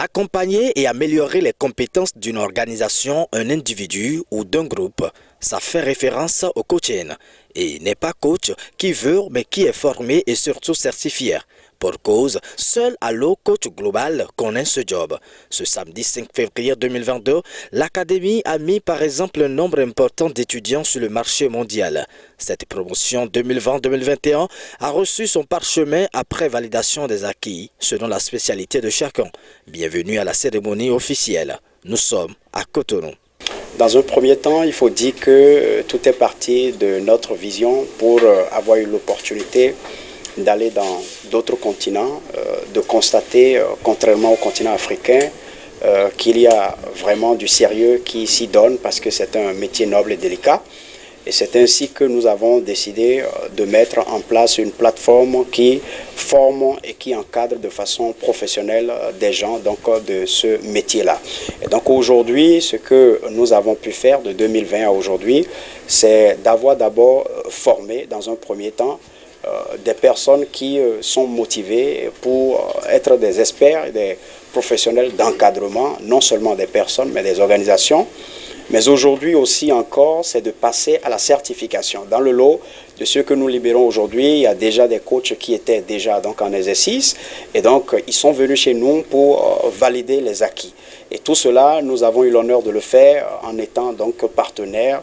Accompagner et améliorer les compétences d'une organisation, un individu ou d'un groupe, ça fait référence au coaching. Et n'est pas coach qui veut mais qui est formé et surtout certifié. Pour cause, seul Allo Coach Global connaît ce job. Ce samedi 5 février 2022, l'Académie a mis par exemple un nombre important d'étudiants sur le marché mondial. Cette promotion 2020-2021 a reçu son parchemin après validation des acquis selon la spécialité de chacun. Bienvenue à la cérémonie officielle. Nous sommes à Cotonou. Dans un premier temps, il faut dire que tout est parti de notre vision pour avoir eu l'opportunité d'aller dans d'autres continents, de constater, contrairement au continent africain, qu'il y a vraiment du sérieux qui s'y donne parce que c'est un métier noble et délicat. Et c'est ainsi que nous avons décidé de mettre en place une plateforme qui forme et qui encadre de façon professionnelle des gens donc, de ce métier-là. Et donc aujourd'hui, ce que nous avons pu faire de 2020 à aujourd'hui, c'est d'avoir d'abord formé dans un premier temps des personnes qui sont motivées pour être des experts et des professionnels d'encadrement, non seulement des personnes, mais des organisations. Mais aujourd'hui aussi encore, c'est de passer à la certification. Dans le lot de ceux que nous libérons aujourd'hui, il y a déjà des coachs qui étaient déjà donc en exercice et donc ils sont venus chez nous pour valider les acquis. Et tout cela, nous avons eu l'honneur de le faire en étant donc partenaire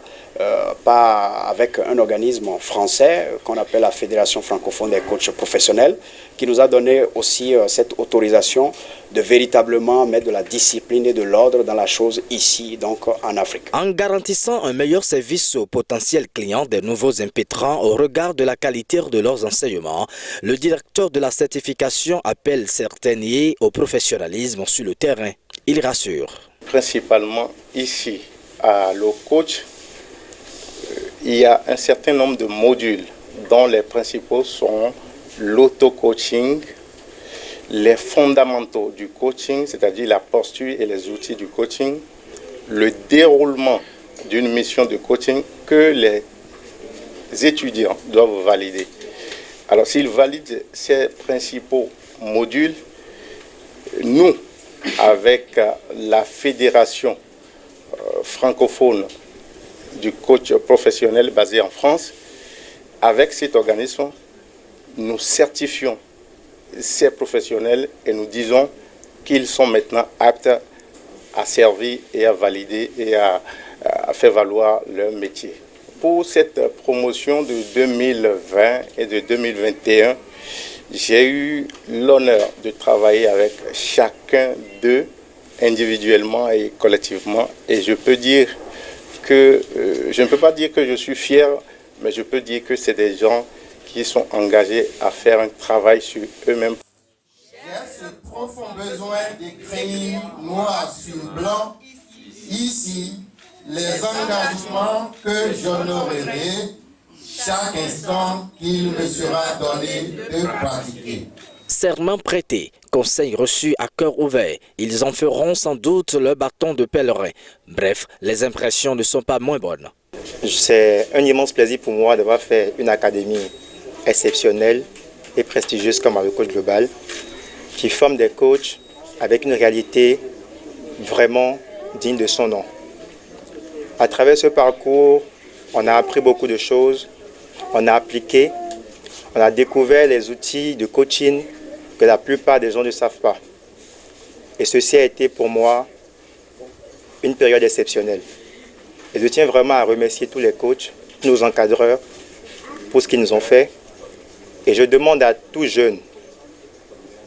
avec un organisme français qu'on appelle la Fédération francophone des coachs professionnels qui nous a donné aussi cette autorisation de véritablement mettre de la discipline et de l'ordre dans la chose ici, donc en Afrique. En garantissant un meilleur service aux potentiels clients des nouveaux impétrants au regard de la qualité de leurs enseignements, le directeur de la certification appelle certains liés au professionnalisme sur le terrain. Il rassure. Principalement ici, à Allo Coach, il y a un certain nombre de modules dont les principaux sont l'auto-coaching, les fondamentaux du coaching, c'est-à-dire la posture et les outils du coaching, le déroulement d'une mission de coaching que les étudiants doivent valider. Alors s'ils valident ces principaux modules, nous, avec la fédération francophone du coach professionnel basé en France, avec cet organisme, nous certifions ces professionnels et nous disons qu'ils sont maintenant aptes à servir et à valider et à faire valoir leur métier. Pour cette promotion de 2020 et de 2021, j'ai eu l'honneur de travailler avec chacun d'eux individuellement et collectivement et je peux dire que, je ne peux pas dire que je suis fier, mais je peux dire que c'est des gens qui sont engagés à faire un travail sur eux-mêmes. J'ai ce profond besoin d'écrire noir sur blanc, ici, les engagements que j'honorerai chaque instant qu'il me sera donné de pratiquer. Serment prêté, conseil reçu à cœur ouvert. Ils en feront sans doute leur bâton de pèlerin. Bref, les impressions ne sont pas moins bonnes. C'est un immense plaisir pour moi d'avoir fait une académie exceptionnelle et prestigieuse comme Allo Coach Global, qui forme des coachs avec une réalité vraiment digne de son nom. À travers ce parcours, on a appris beaucoup de choses, on a appliqué, on a découvert les outils de coaching que la plupart des gens ne savent pas. Et ceci a été pour moi une période exceptionnelle. Et je tiens vraiment à remercier tous les coachs, tous nos encadreurs pour ce qu'ils nous ont fait. Et je demande à tous jeunes,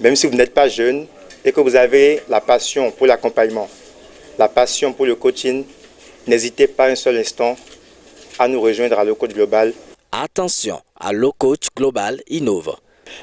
même si vous n'êtes pas jeune et que vous avez la passion pour l'accompagnement, la passion pour le coaching, n'hésitez pas un seul instant à nous rejoindre à Allo Coach Global. Attention, Allo Coach Global innove.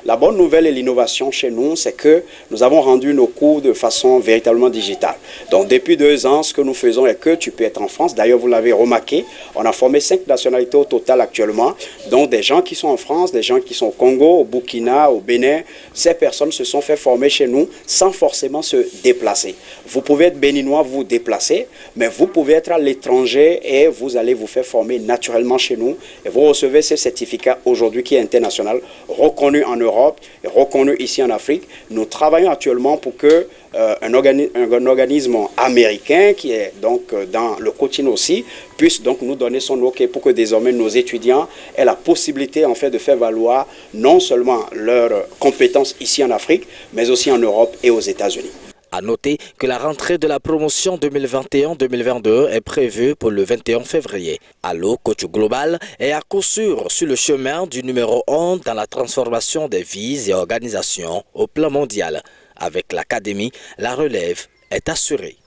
La bonne nouvelle et l'innovation chez nous, c'est que nous avons rendu nos cours de façon véritablement digitale. Donc depuis 2 ans, ce que nous faisons est que tu peux être en France. D'ailleurs, vous l'avez remarqué, on a formé 5 nationalités au total actuellement. Donc des gens qui sont en France, des gens qui sont au Congo, au Burkina, au Bénin. Ces personnes se sont fait former chez nous sans forcément se déplacer. Vous pouvez être béninois, vous déplacer, mais vous pouvez être à l'étranger et vous allez vous faire former naturellement chez nous. Et vous recevez ce certificat aujourd'hui qui est international, reconnu en Europe et reconnu ici en Afrique. Nous travaillons actuellement pour que un organisme américain qui est donc dans le coaching aussi puisse donc nous donner son OK pour que désormais nos étudiants aient la possibilité en fait de faire valoir non seulement leurs compétences ici en Afrique, mais aussi en Europe et aux États-Unis. À noter que la rentrée de la promotion 2021-2022 est prévue pour le 21 février. Allo Coach Global est à coup sûr sur le chemin du numéro 1 dans la transformation des vies et organisations au plan mondial. Avec l'académie, la relève est assurée.